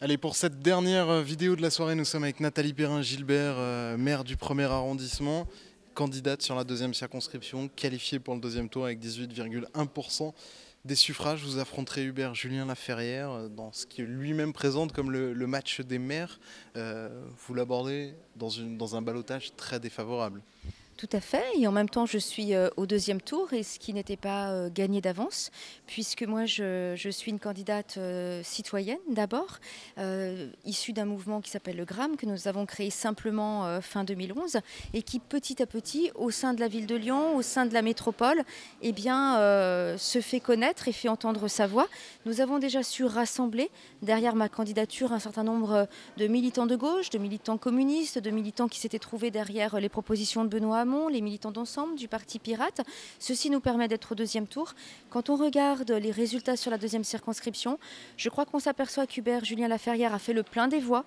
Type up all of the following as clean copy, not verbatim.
Allez, pour cette dernière vidéo de la soirée, nous sommes avec Nathalie Perrin-Gilbert, maire du 1er arrondissement, candidate sur la deuxième circonscription, qualifiée pour le deuxième tour avec 18,1% des suffrages. Vous affronterez Hubert Julien Laferrière dans ce qui lui-même présente comme le match des maires. Vous l'abordez dans un ballottage très défavorable. Tout à fait, et en même temps je suis au deuxième tour, et ce qui n'était pas gagné d'avance, puisque moi je suis une candidate citoyenne d'abord, issue d'un mouvement qui s'appelle le GRAM, que nous avons créé simplement fin 2011, et qui petit à petit, au sein de la ville de Lyon, au sein de la métropole, eh bien, se fait connaître et fait entendre sa voix. Nous avons déjà su rassembler derrière ma candidature un certain nombre de militants de gauche, de militants communistes, de militants qui s'étaient trouvés derrière les propositions de Benoît Hamon, les militants d'ensemble du Parti Pirate. Ceci nous permet d'être au deuxième tour. Quand on regarde les résultats sur la deuxième circonscription, je crois qu'on s'aperçoit qu'Hubert Julien Laferrière a fait le plein des voix,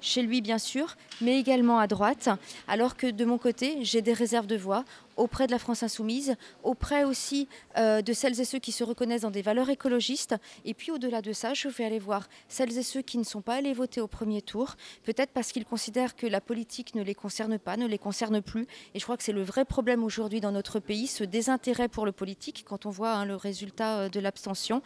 chez lui bien sûr, mais également à droite, alors que de mon côté, j'ai des réserves de voix auprès de la France Insoumise, auprès aussi de celles et ceux qui se reconnaissent dans des valeurs écologistes. Et puis au-delà de ça, je vais aller voir celles et ceux qui ne sont pas allés voter au premier tour, peut-être parce qu'ils considèrent que la politique ne les concerne pas, ne les concerne plus. Et je crois que c'est le vrai problème aujourd'hui dans notre pays, ce désintérêt pour le politique, quand on voit le résultat de l'abstention.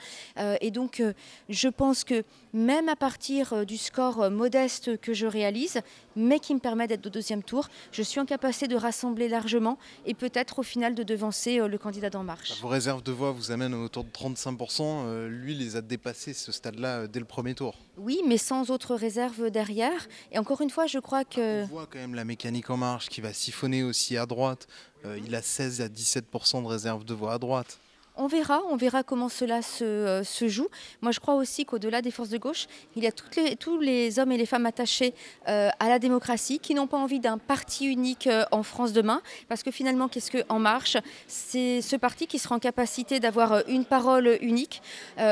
Et donc, je pense que même à partir du score modeste que je réalise, mais qui me permet d'être au deuxième tour, je suis en capacité de rassembler largement et peut-être au final de devancer le candidat d'En Marche. Vos réserves de voix vous amènent autour de 35%. Lui les a dépassés ce stade-là dès le premier tour. Oui, mais sans autre réserve derrière. Et encore une fois, je crois que... On voit quand même la mécanique En Marche qui va siphonner aussi à droite. Il a 16 à 17% de réserve de voix à droite. On verra comment cela se joue. Moi, je crois aussi qu'au-delà des forces de gauche, il y a tous les hommes et les femmes attachés à la démocratie qui n'ont pas envie d'un parti unique en France demain. Parce que finalement, qu'est-ce que En Marche? C'est ce parti qui sera en capacité d'avoir une parole unique.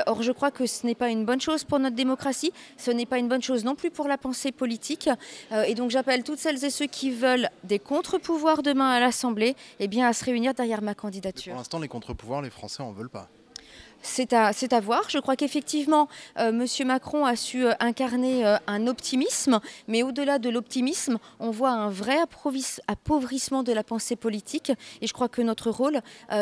Or, je crois que ce n'est pas une bonne chose pour notre démocratie. Ce n'est pas une bonne chose non plus pour la pensée politique. Et donc, j'appelle toutes celles et ceux qui veulent des contre-pouvoirs demain à l'Assemblée, eh bien, à se réunir derrière ma candidature. Pour l'instant, les contre-pouvoirs, les Français en veulent pas. C'est à voir. Je crois qu'effectivement, M. Macron a su incarner un optimisme, mais au-delà de l'optimisme, on voit un vrai appauvrissement de la pensée politique. Et je crois que notre rôle,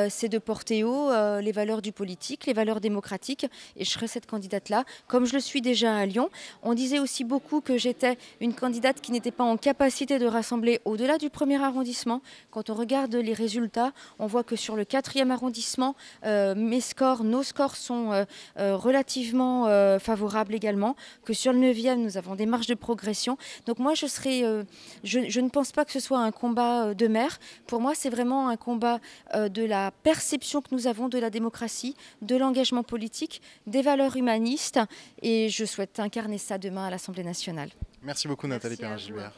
c'est de porter haut les valeurs du politique, les valeurs démocratiques. Et je serai cette candidate-là, comme je le suis déjà à Lyon. On disait aussi beaucoup que j'étais une candidate qui n'était pas en capacité de rassembler au-delà du 1er arrondissement. Quand on regarde les résultats, on voit que sur le 4e arrondissement, nos scores sont relativement favorables également, que sur le 9e, nous avons des marges de progression. Donc moi, je ne pense pas que ce soit un combat de maire. Pour moi, c'est vraiment un combat de la perception que nous avons de la démocratie, de l'engagement politique, des valeurs humanistes. Et je souhaite incarner ça demain à l'Assemblée nationale. Merci beaucoup Nathalie Perrin-Gilbert.